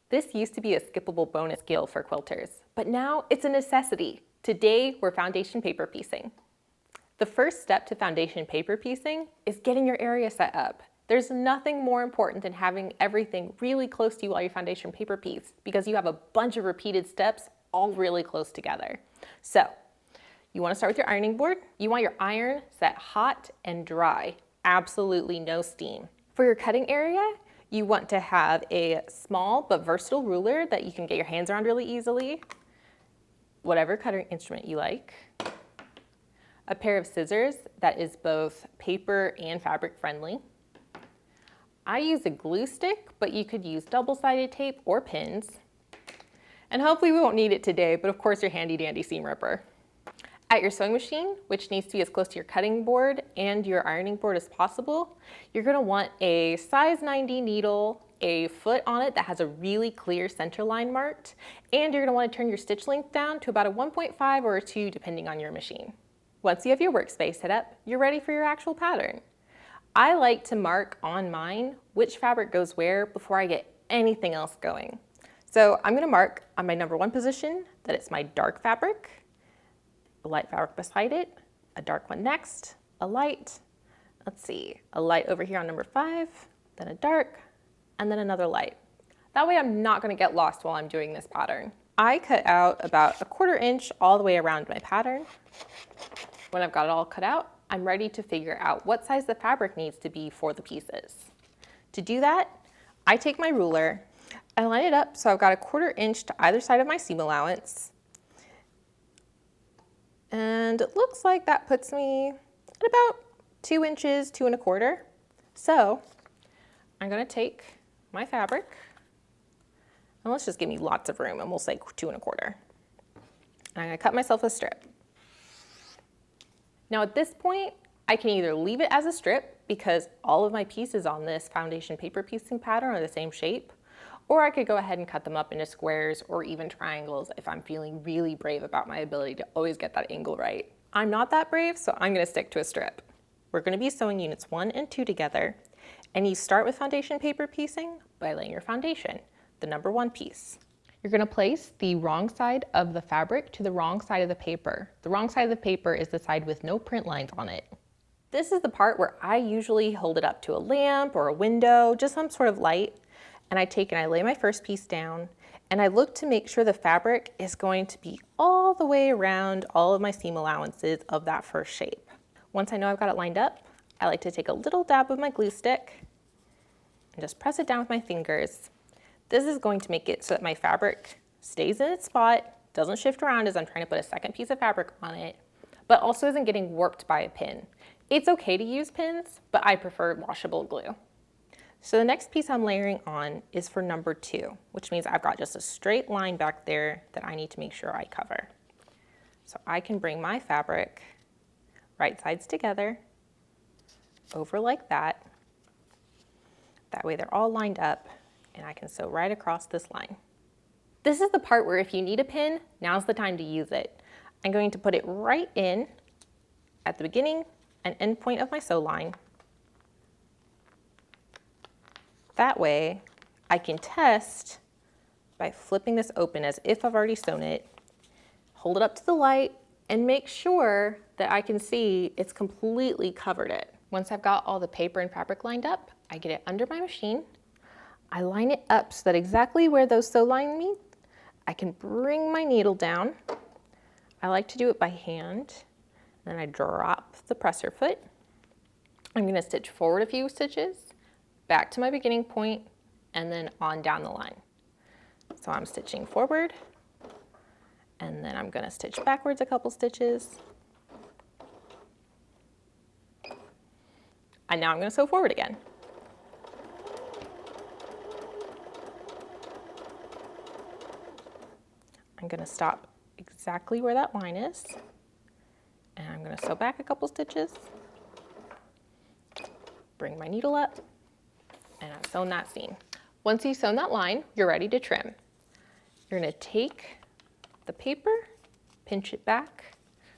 This used to be a skippable bonus skill for quilters, but now it's a necessity. Today, we're foundation paper piecing. The first step to foundation paper piecing is getting your area set up. There's nothing more important than having everything really close to you while you foundation paper piece, because you have a bunch of repeated steps all really close together. So, you want to start with your ironing board. You want your iron set hot and dry, absolutely no steam. For your cutting area, you want to have a small but versatile ruler that you can get your hands around really easily, whatever cutting instrument you like, a pair of scissors that is both paper and fabric friendly. I use a glue stick, but you could use double-sided tape or pins. And hopefully we won't need it today, but of course your handy dandy seam ripper. At your sewing machine, which needs to be as close to your cutting board and your ironing board as possible, you're gonna want a size 90 needle, a foot on it that has a really clear center line marked, and you're gonna wanna turn your stitch length down to about a 1.5 or a 2 depending on your machine. Once you have your workspace set up, you're ready for your actual pattern. I like to mark on mine which fabric goes where before I get anything else going. So I'm gonna mark on my number 1 position that it's my dark fabric, a light fabric beside it, a dark one next, a light, a light over here on number 5, then a dark, and then another light. That way I'm not gonna get lost while I'm doing this pattern. I cut out about a 1/4 inch all the way around my pattern. When I've got it all cut out, I'm ready to figure out what size the fabric needs to be for the pieces. To do that, I take my ruler, I line it up so I've got a 1/4 inch to either side of my seam allowance. And it looks like that puts me at about 2 inches, 2 1/4. So I'm gonna take my fabric, and let's just give me lots of room and we'll say 2 1/4. And I'm gonna cut myself a strip. Now at this point, I can either leave it as a strip because all of my pieces on this foundation paper piecing pattern are the same shape, or I could go ahead and cut them up into squares or even triangles if I'm feeling really brave about my ability to always get that angle right. I'm not that brave, so I'm gonna stick to a strip. We're gonna be sewing units 1 and 2 together, and you start with foundation paper piecing by laying your foundation, the number 1 piece. You're gonna place the wrong side of the fabric to the wrong side of the paper. The wrong side of the paper is the side with no print lines on it. This is the part where I usually hold it up to a lamp or a window, just some sort of light, and I lay my first piece down, and I look to make sure the fabric is going to be all the way around all of my seam allowances of that first shape. Once I know I've got it lined up, I like to take a little dab of my glue stick and just press it down with my fingers. This is going to make it so that my fabric stays in its spot, doesn't shift around as I'm trying to put a second piece of fabric on it, but also isn't getting warped by a pin. It's okay to use pins, but I prefer washable glue. So the next piece I'm layering on is for number 2, which means I've got just a straight line back there that I need to make sure I cover. So I can bring my fabric right sides together, over like that. That way they're all lined up and I can sew right across this line. This is the part where if you need a pin, now's the time to use it. I'm going to put it right in at the beginning and end point of my sew line. That way, I can test by flipping this open as if I've already sewn it, hold it up to the light, and make sure that I can see it's completely covered it. Once I've got all the paper and fabric lined up, I get it under my machine. I line it up so that exactly where those sew lines meet, I can bring my needle down. I like to do it by hand. Then I drop the presser foot. I'm gonna stitch forward a few stitches, back to my beginning point, and then on down the line. So I'm stitching forward, and then I'm gonna stitch backwards a couple stitches. And now I'm gonna sew forward again. I'm gonna stop exactly where that line is, and I'm gonna sew back a couple stitches, bring my needle up, and I've sewn that seam. Once you've sewn that line, you're ready to trim. You're gonna take the paper, pinch it back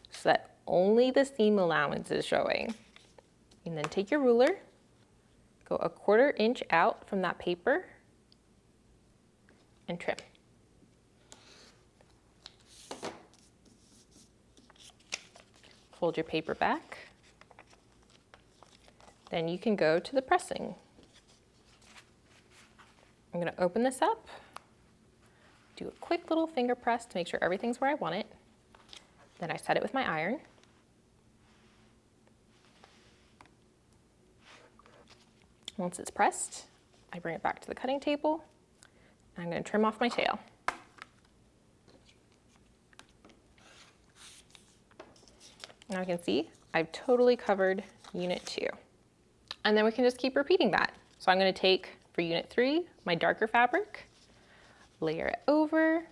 so that only the seam allowance is showing. And then take your ruler, go a 1/4 inch out from that paper, and trim. Fold your paper back. Then you can go to the pressing. I'm going to open this up, do a quick little finger press to make sure everything's where I want it. Then I set it with my iron. Once it's pressed, I bring it back to the cutting table. I'm going to trim off my tail. Now you can see I've totally covered unit 2. And then we can just keep repeating that. So I'm going to take, for unit 3, my darker fabric, layer it over.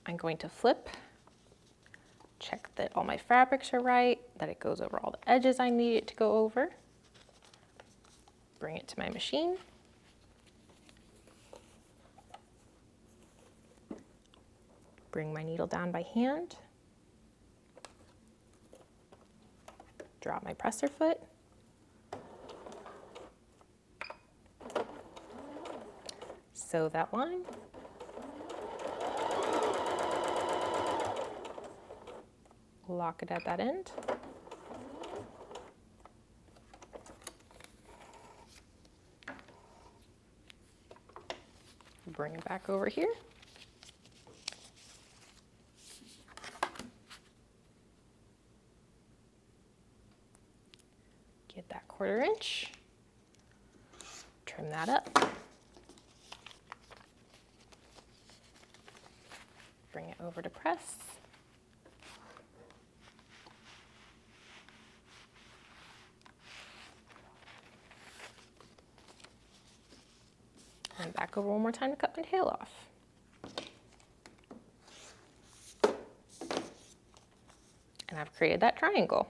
I'm going to flip, check that all my fabrics are right, that it goes over all the edges I need it to go over. Bring it to my machine. Bring my needle down by hand. Drop my presser foot. Sew that line. Lock it at that end. Bring it back over here. Get that 1/4 inch. Trim that up. Bring it over to press. And back over one more time to cut my tail off. And I've created that triangle.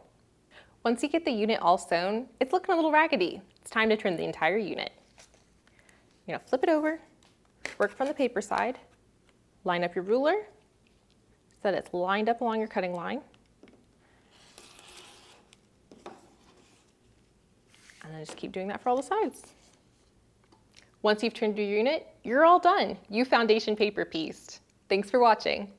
Once you get the unit all sewn, it's looking a little raggedy. It's time to trim the entire unit. You're gonna flip it over, work from the paper side, line up your ruler so that it's lined up along your cutting line. And then just keep doing that for all the sides. Once you've trimmed your unit, you're all done. You foundation paper pieced. Thanks for watching.